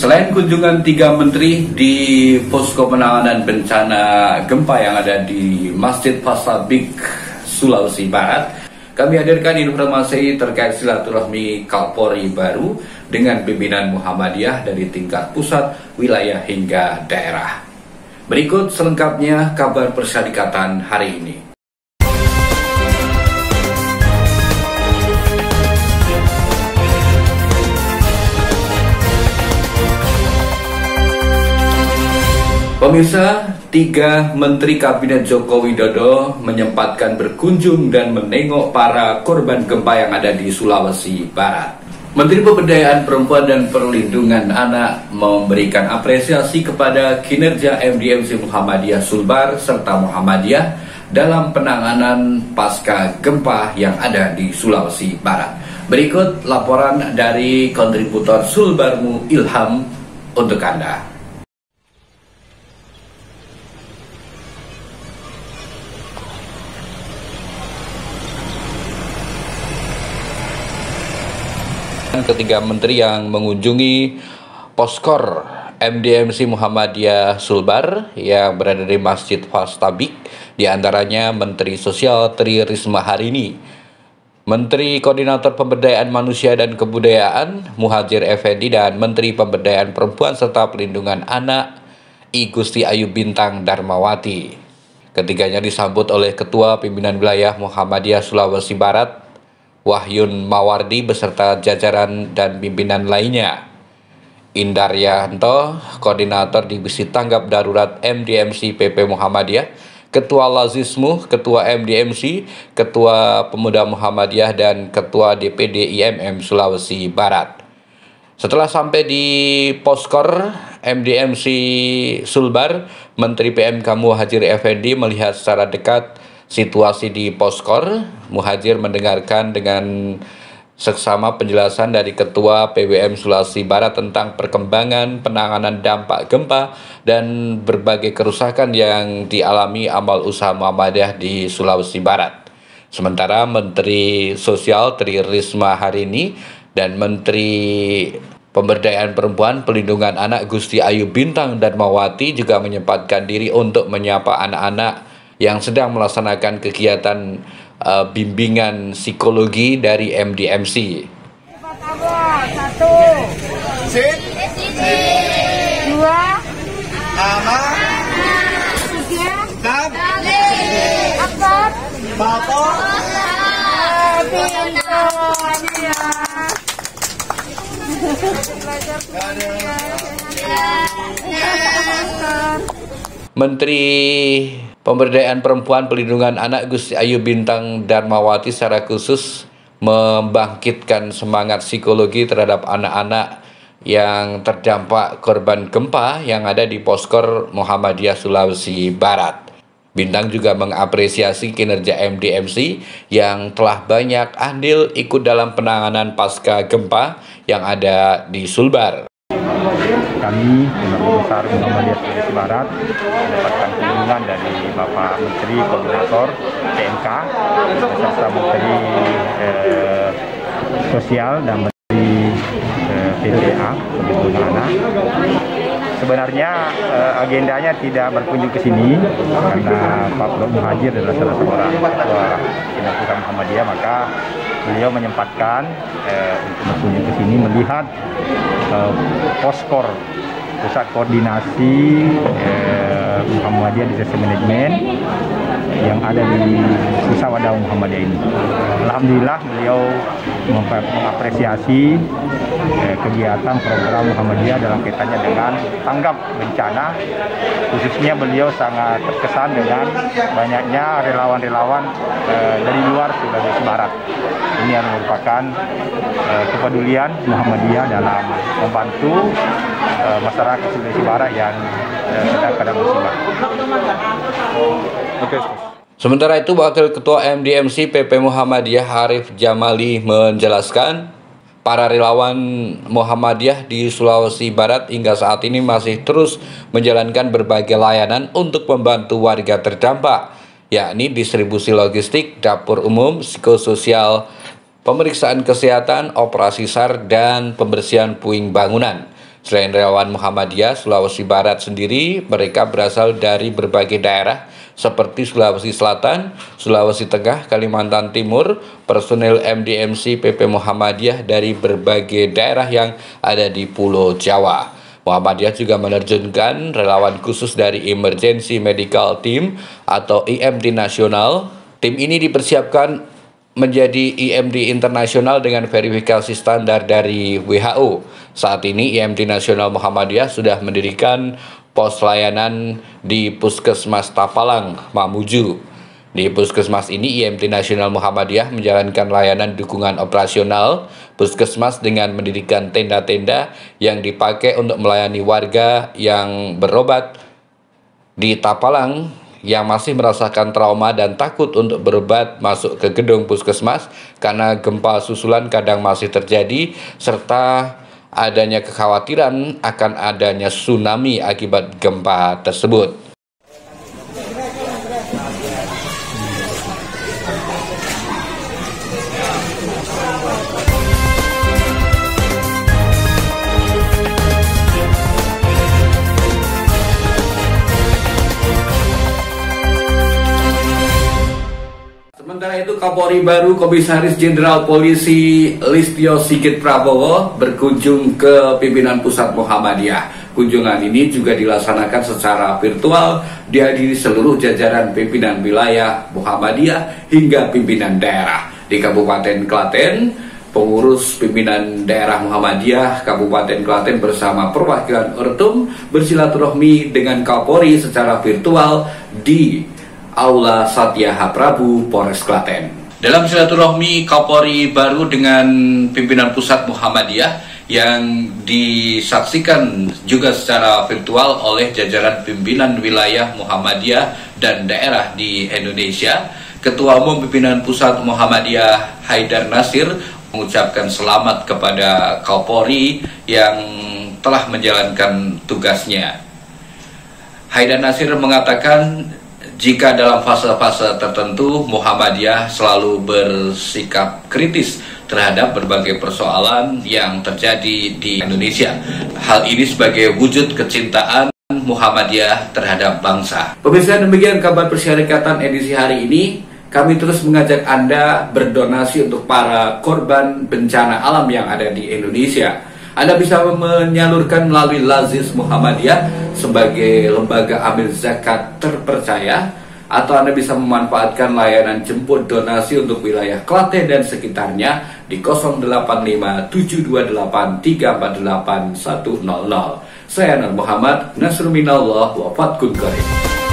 Selain kunjungan 3 menteri di posko penanganan bencana gempa yang ada di Masjid Pastabik, Sulawesi Barat, kami hadirkan informasi terkait silaturahmi Kapolri baru dengan pimpinan Muhammadiyah dari tingkat pusat, wilayah hingga daerah. Berikut selengkapnya kabar persyarikatan hari ini. Pemirsa, 3 Menteri Kabinet Joko Widodo menyempatkan berkunjung dan menengok para korban gempa yang ada di Sulawesi Barat. Menteri Pemberdayaan Perempuan dan Perlindungan Anak memberikan apresiasi kepada kinerja MDMC Muhammadiyah Sulbar serta Muhammadiyah dalam penanganan pasca gempa yang ada di Sulawesi Barat. Berikut laporan dari kontributor Sulbarmu Ilham untuk Anda. Ketiga menteri yang mengunjungi poskor MDMC Muhammadiyah Sulbar yang berada di Masjid Pastabik, diantaranya Menteri Sosial Tri Risma Harini, Menteri Koordinator Pemberdayaan Manusia dan Kebudayaan Muhadjir Effendi, dan Menteri Pemberdayaan Perempuan serta Perlindungan Anak I Gusti Ayu Bintang Darmawati. Ketiganya disambut oleh Ketua Pimpinan Wilayah Muhammadiyah Sulawesi Barat Wahyun Mawardi beserta jajaran dan pimpinan lainnya. Indaryanto, Koordinator Divisi Tanggap Darurat MDMC PP Muhammadiyah, Ketua Lazismu, Ketua MDMC, Ketua Pemuda Muhammadiyah, dan Ketua DPD IMM Sulawesi Barat. Setelah sampai di poskor MDMC Sulbar, Menteri PMK Muhadjir Effendi melihat secara dekat situasi di poskor. Muhadjir mendengarkan dengan seksama penjelasan dari Ketua PWM Sulawesi Barat tentang perkembangan penanganan dampak gempa dan berbagai kerusakan yang dialami amal usaha Muhammadiyah di Sulawesi Barat. Sementara Menteri Sosial Tri Risma Harini dan Menteri Pemberdayaan Perempuan Perlindungan Anak Gusti Ayu Bintang Darmawati juga menyempatkan diri untuk menyapa anak-anak yang sedang melaksanakan kegiatan bimbingan psikologi dari MDMC. 1, 2, Ama, 3, 4, Menteri Pemberdayaan Perempuan Perlindungan Anak Gusti Ayu Bintang Darmawati secara khusus membangkitkan semangat psikologi terhadap anak-anak yang terdampak korban gempa yang ada di poskor Muhammadiyah Sulawesi Barat. Bintang juga mengapresiasi kinerja MDMC yang telah banyak andil ikut dalam penanganan pasca gempa yang ada di Sulbar. Kami, Keluarga Besar Muhammadiyah Sulawesi Barat, mendapatkan kunjungan dari Bapak Menteri Koordinator PMK, beserta Menteri Sosial dan Menteri PPA, Perlindungan Anak. Sebenarnya agendanya tidak berkunjung ke sini karena Pak Prof. Muhadjir adalah salah seorang ketua Pimpinan Muhammadiyah, maka beliau menyempatkan untuk berkunjung ke sini melihat poskor Pusat Koordinasi Muhammadiyah Disaster Management yang ada di Usahawadah Muhammadiyah ini. Alhamdulillah beliau mengapresiasi kegiatan program Muhammadiyah dalam kaitannya dengan tanggap bencana. Khususnya beliau sangat terkesan dengan banyaknya relawan-relawan dari luar Sulawesi Barat. Ini yang merupakan kepedulian Muhammadiyah dalam membantu masyarakat Sulawesi Barat yang sedang kena musibah. Sementara itu, Wakil Ketua MDMC PP Muhammadiyah Arif Jamali menjelaskan, para relawan Muhammadiyah di Sulawesi Barat hingga saat ini masih terus menjalankan berbagai layanan untuk membantu warga terdampak, yakni distribusi logistik, dapur umum, psikososial, pemeriksaan kesehatan, operasi SAR, dan pembersihan puing bangunan. Selain relawan Muhammadiyah, Sulawesi Barat sendiri, mereka berasal dari berbagai daerah seperti Sulawesi Selatan, Sulawesi Tengah, Kalimantan Timur, personel MDMC PP Muhammadiyah dari berbagai daerah yang ada di Pulau Jawa. Muhammadiyah juga menerjunkan relawan khusus dari Emergency Medical Team atau EMT Nasional. Tim ini dipersiapkan menjadi EMT internasional dengan verifikasi standar dari WHO. Saat ini EMT Nasional Muhammadiyah sudah mendirikan pos layanan di Puskesmas Tapalang, Mamuju. Di Puskesmas ini EMT Nasional Muhammadiyah menjalankan layanan dukungan operasional Puskesmas dengan mendirikan tenda-tenda yang dipakai untuk melayani warga yang berobat di Tapalang yang masih merasakan trauma dan takut untuk berobat masuk ke gedung puskesmas karena gempa susulan kadang masih terjadi serta adanya kekhawatiran akan adanya tsunami akibat gempa tersebut. Sementara itu, Kapolri baru Komisaris Jenderal Polisi Listio Sigit Prabowo berkunjung ke pimpinan pusat Muhammadiyah. Kunjungan ini juga dilaksanakan secara virtual, dihadiri seluruh jajaran pimpinan wilayah Muhammadiyah hingga pimpinan daerah. Di Kabupaten Klaten, pengurus pimpinan daerah Muhammadiyah Kabupaten Klaten bersama perwakilan Ortum bersilaturahmi dengan Kapolri secara virtual di Aula Satyaha Prabu, Polres Klaten. Dalam silaturahmi Kapolri baru dengan pimpinan pusat Muhammadiyah yang disaksikan juga secara virtual oleh jajaran pimpinan wilayah Muhammadiyah dan daerah di Indonesia, Ketua Umum Pimpinan Pusat Muhammadiyah Haidar Nasir mengucapkan selamat kepada Kapolri yang telah menjalankan tugasnya. Haidar Nasir mengatakan, jika dalam fase-fase tertentu Muhammadiyah selalu bersikap kritis terhadap berbagai persoalan yang terjadi di Indonesia. Hal ini sebagai wujud kecintaan Muhammadiyah terhadap bangsa. Pemirsa, demikian kabar persyarikatan edisi hari ini. Kami terus mengajak Anda berdonasi untuk para korban bencana alam yang ada di Indonesia. Anda bisa menyalurkan melalui Lazis Muhammadiyah sebagai lembaga amil zakat terpercaya, atau Anda bisa memanfaatkan layanan jemput donasi untuk wilayah Klaten dan sekitarnya di 085728348100. Saya Nur Muhammad, Nasr minallah wa fatkun qarib.